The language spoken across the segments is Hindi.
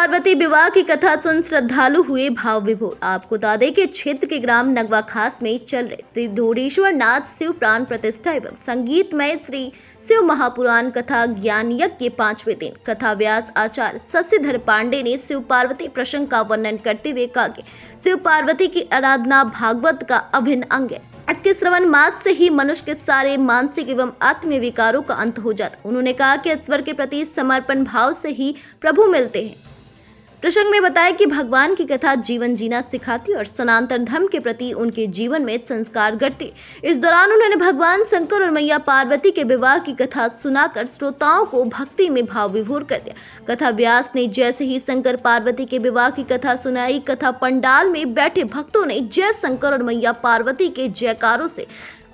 पार्वती विवाह की कथा सुन श्रद्धालु हुए भाव विभोर। आपको बता दें कि क्षेत्र के ग्राम नगवा खास में चल रहे श्री ढोरेश्वर नाथ शिव प्राण प्रतिष्ठा एवं संगीतमय श्री शिव महापुराण कथा ज्ञान यज्ञ के 5वें दिन कथा व्यास आचार्य शशिधर पांडे ने शिव पार्वती प्रसंग का वर्णन करते हुए कहा कि शिव पार्वती की आराधना भागवत का अभिन्न अंग है। इसके श्रवण मास से ही मनुष्य के सारे मानसिक एवं आत्मीय विकारों का अंत हो जाता। उन्होंने कहा कि ईश्वर के प्रति समर्पण भाव से ही प्रभु मिलते हैं। प्रसंग में बताया कि भगवान की कथा जीवन जीना सिखाती और सनातन धर्म के प्रति उनके जीवन में संस्कार गढ़ती। इस दौरान उन्होंने भगवान शंकर और मैया पार्वती के विवाह की कथा सुनाकर श्रोताओं को भक्ति में भाव विभोर कर दिया। कथा व्यास ने जैसे ही शंकर पार्वती के विवाह की कथा सुनाई, कथा पंडाल में बैठे भक्तों ने जय शंकर और मैया पार्वती के जयकारों से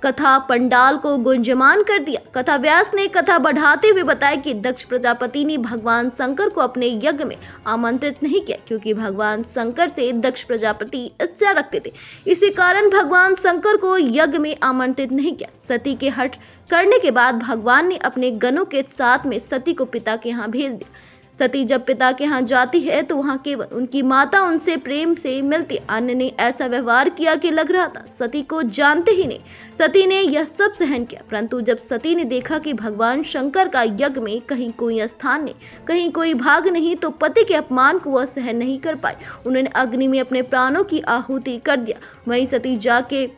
कथा पंडाल को गुंजमान कर दिया। कथा व्यास ने कथा बढ़ाते हुए बताया कि दक्ष प्रजापति ने भगवान शंकर को अपने यज्ञ में आमंत्रित नहीं किया, क्योंकि भगवान शंकर से दक्ष प्रजापति ईर्ष्या रखते थे। इसी कारण भगवान शंकर को यज्ञ में आमंत्रित नहीं किया। सती के हट करने के बाद भगवान ने अपने गणों के साथ में सती को पिता के यहाँ भेज दिया। सती जब पिता के यहाँ जाती है तो वहाँ केवल उनकी माता उनसे प्रेम से मिलती। अन्य ने ऐसा व्यवहार किया कि लग रहा था सती को जानते ही नहीं। सती ने यह सब सहन किया, परंतु जब सती ने देखा कि भगवान शंकर का यज्ञ में कहीं कोई स्थान नहीं, कहीं कोई भाग नहीं, तो पति के अपमान को वह सहन नहीं कर पाई। उन्होंने अग्नि में अपने प्राणों की आहुति कर दिया। वहीं सती जाके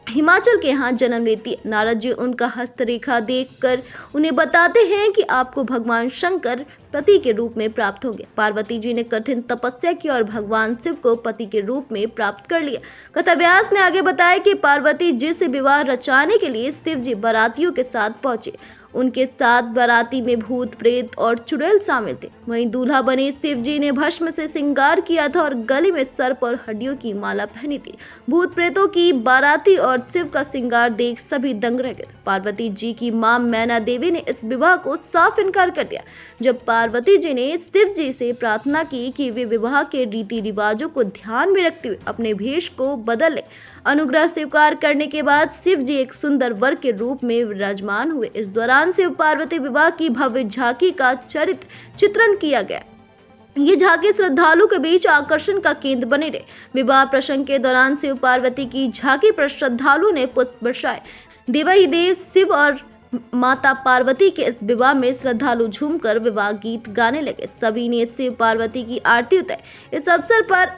हिमाचल के यहाँ जन्म लेती है। नारद जी उनका हस्तरेखा देखकर उन्हें बताते हैं कि आपको भगवान शंकर पति के रूप में प्राप्त होंगे। पार्वती जी ने कठिन तपस्या की और भगवान शिव को पति के रूप में प्राप्त कर लिया। कथा व्यास ने आगे बताया कि पार्वती जी से विवाह रचाने के लिए शिव जी बारातियों के साथ पहुंचे। उनके साथ बाराती में भूत प्रेत और चुड़ैल शामिल थे। वहीं दूल्हा बने शिव जी ने भस्म से श्रृंगार किया था और गले में सर्प और हड्डियों की माला पहनी थी। भूत प्रेतों की बाराती और शिव का श्रृंगार देख सभी दंग रह गए। पार्वती जी की मां मैना देवी ने इस विवाह को साफ इनकार कर दिया। जब पार्वती जी ने शिव जी से प्रार्थना की कि वे विवाह के रीति रिवाजों को ध्यान में रखते हुए अपने भेष को बदल ले, अनुग्रह स्वीकार करने के बाद शिव जी एक सुंदर वर के रूप में विराजमान हुए। इस दौरान शिव पार्वती विवाह की भव्य झांकी का चित्रण किया गया। ये झांकी श्रद्धालु के बीच आकर्षण का केंद्र बने रहे। विवाह प्रसंग के दौरान शिव पार्वती की झांकी पर श्रद्धालु ने पुष्प बरसाए। देवाधिदेव शिव और माता पार्वती के इस विवाह में श्रद्धालु झूमकर विवाह गीत गाने लगे। सभी ने शिव पार्वती की आरती उतारी। इस अवसर पर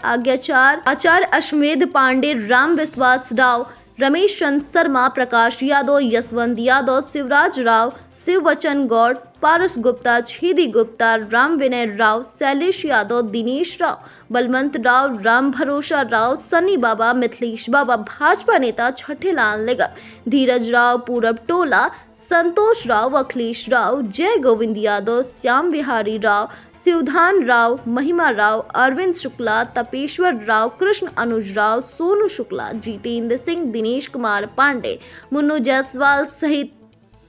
आचार्य अश्वमेध पांडे, राम विश्वास राव, रमेश चंद्र शर्मा, प्रकाश यादव, यशवंत यादव, शिवराज राव, शिववचन गौड़, पारस गुप्ता, छेदी गुप्ता, राम विनय राव, शैलेश यादव, दिनेश राव, बलवंत राव, राम भरोसा राव, सनी बाबा, मिथिलेश बाबा, भाजपा नेता छठेलाल निगम, धीरज राव, पूरब टोला, संतोष राव, अखिलेश राव, जय गोविंद यादव, श्याम विहारी राव, शिवधान राव, महिमा राव, अरविंद शुक्ला, तपेश्वर राव, कृष्ण अनुज राव, सोनू शुक्ला, जितेंद्र सिंह, दिनेश कुमार पांडे, मुन्नू जायसवाल सहित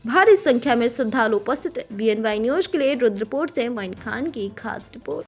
भारी संख्या में श्रद्धालु उपस्थित रहे। BNY न्यूज के लिए रुद्रपुर से मोइन खान की खास रिपोर्ट।